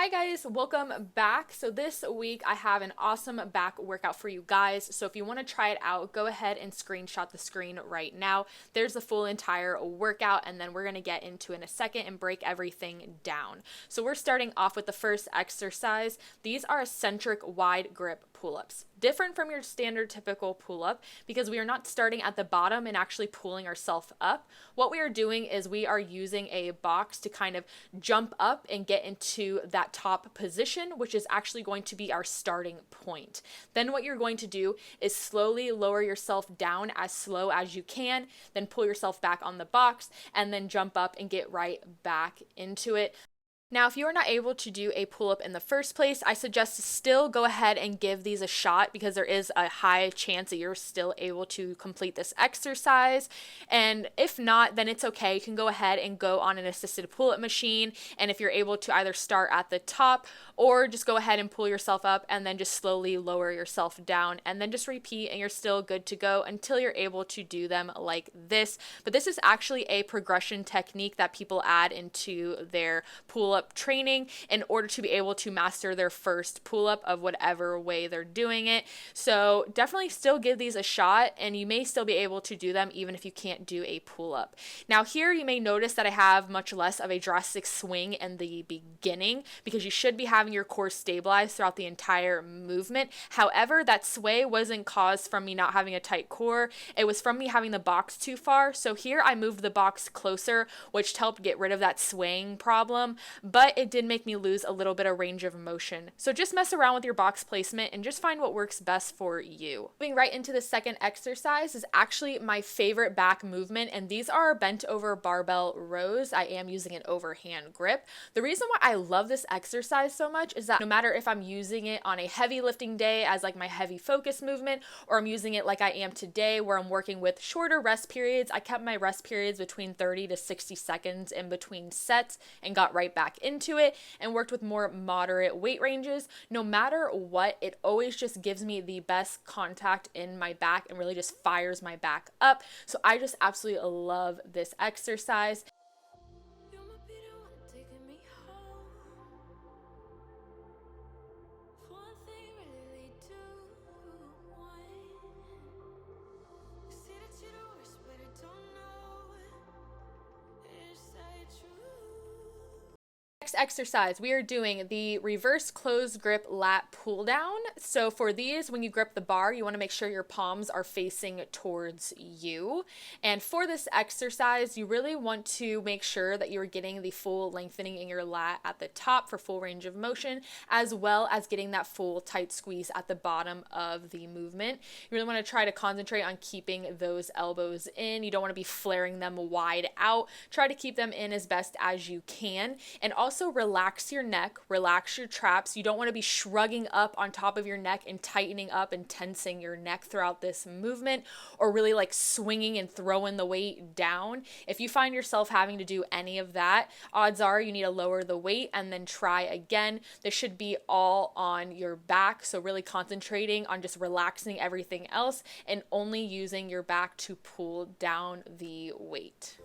Hi guys, welcome back. So this week I have an awesome back workout for you guys. So if you want to try it out, go ahead and screenshot the screen right now. There's the full entire workout, and then we're going to get into it in a second and break everything down. So we're starting off with the first exercise. These are eccentric wide grip pull-ups. Different from your standard typical pull-up because we are not starting at the bottom and actually pulling ourselves up. What we are doing is we are using a box to kind of jump up and get into that top position, which is actually going to be our starting point. Then what you're going to do is slowly lower yourself down as slow as you can, then pull yourself back on the box and then jump up and get right back into it. Now, if you are not able to do a pull-up in the first place, I suggest to still go ahead and give these a shot because there is a high chance that you're still able to complete this exercise. And if not, then it's okay. You can go ahead and go on an assisted pull-up machine. And if you're able to either start at the top or just go ahead and pull yourself up and then just slowly lower yourself down and then just repeat, and you're still good to go until you're able to do them like this. But this is actually a progression technique that people add into their pull-up training in order to be able to master their first pull-up of whatever way they're doing it. So definitely still give these a shot, and you may still be able to do them even if you can't do a pull-up. Now here you may notice that I have much less of a drastic swing in the beginning because you should be having your core stabilized throughout the entire movement. However, that sway wasn't caused from me not having a tight core. It was from me having the box too far. So here I moved the box closer, which helped get rid of that swaying problem, but it did make me lose a little bit of range of motion. So just mess around with your box placement and just find what works best for you. Moving right into the second exercise is actually my favorite back movement, and these are bent over barbell rows. I am using an overhand grip. The reason why I love this exercise so much is that no matter if I'm using it on a heavy lifting day as like my heavy focus movement, or I'm using it like I am today where I'm working with shorter rest periods, I kept my rest periods between 30 to 60 seconds in between sets and got right back into it and worked with more moderate weight ranges. No matter what, it always just gives me the best contact in my back and really just fires my back up. So I just absolutely love this exercise. Next exercise, we are doing the reverse closed grip lat pull down. So for these, when you grip the bar, you want to make sure your palms are facing towards you. And for this exercise, you really want to make sure that you're getting the full lengthening in your lat at the top for full range of motion, as well as getting that full tight squeeze at the bottom of the movement. You really want to try to concentrate on keeping those elbows in. You don't want to be flaring them wide out. Try to keep them in as best as you can. And also relax your neck, relax your traps. You don't want to be shrugging up on top of your neck and tightening up and tensing your neck throughout this movement, or really like swinging and throwing the weight down. If you find yourself having to do any of that, odds are you need to lower the weight and then try again. This should be all on your back, so really concentrating on just relaxing everything else and only using your back to pull down the weight.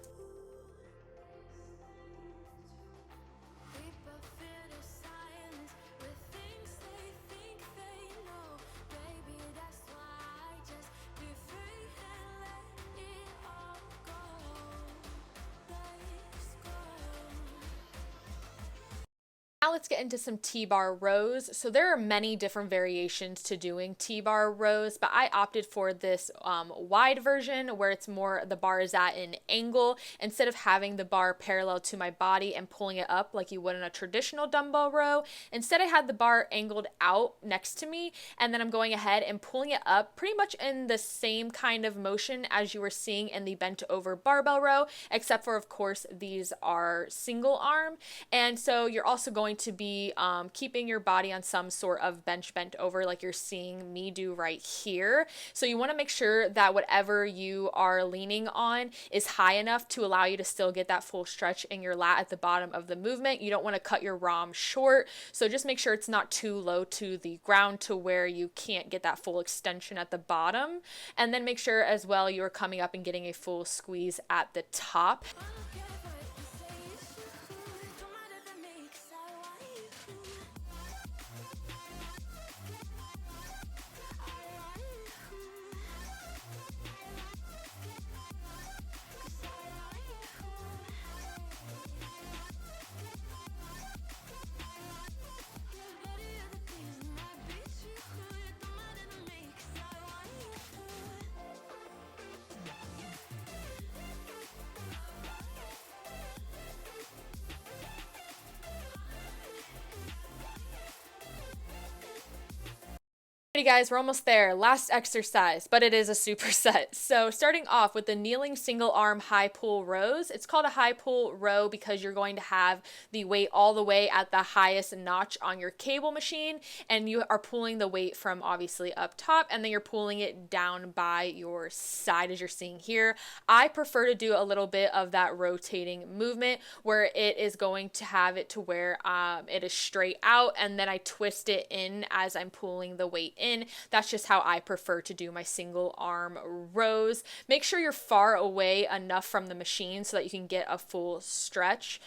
Now let's get into some T-bar rows. So there are many different variations to doing T-bar rows, but I opted for this wide version where it's more the bar is at an angle instead of having the bar parallel to my body and pulling it up like you would in a traditional dumbbell row. Instead, I had the bar angled out next to me, and then I'm going ahead and pulling it up pretty much in the same kind of motion as you were seeing in the bent over barbell row, except for, of course, these are single arm. And so you're also going to be keeping your body on some sort of bench bent over like you're seeing me do right here. So you want to make sure that whatever you are leaning on is high enough to allow you to still get that full stretch in your lat at the bottom of the movement. You don't want to cut your ROM short, so just make sure it's not too low to the ground to where you can't get that full extension at the bottom. And then make sure as well you're coming up and getting a full squeeze at the top. Hey guys, we're almost there. Last exercise, but it is a superset. So starting off with the kneeling single arm high pull rows. It's called a high pull row because you're going to have the weight all the way at the highest notch on your cable machine, and you are pulling the weight from obviously up top, and then you're pulling it down by your side as you're seeing here. I prefer to do a little bit of that rotating movement where it is going to have it to where it is straight out, and then I twist it in as I'm pulling the weight in. That's just how I prefer to do my single arm rows. Make sure you're far away enough from the machine so that you can get a full stretch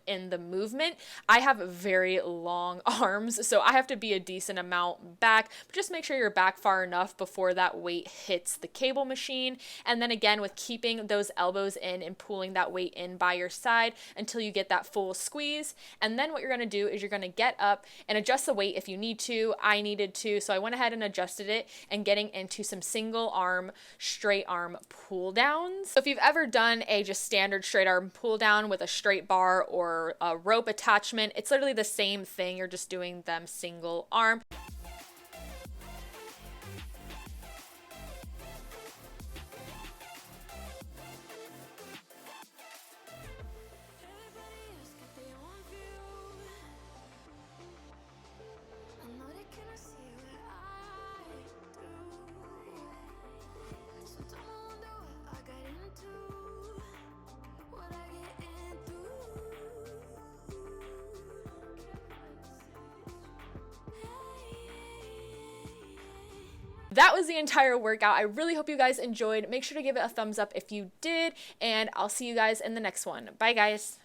in the movement. I have very long arms, so I have to be a decent amount back, but just make sure you're back far enough before that weight hits the cable machine. And then again, with keeping those elbows in and pulling that weight in by your side until you get that full squeeze. And then what you're going to do is you're going to get up and adjust the weight if you need to. I needed to, so I went ahead and adjusted it and getting into some single arm, straight arm pull downs. So if you've ever done a just standard straight arm pull down with a straight bar or a rope attachment, it's literally the same thing. You're just doing them single arm. That was the entire workout. I really hope you guys enjoyed. Make sure to give it a thumbs up if you did, and I'll see you guys in the next one. Bye, guys.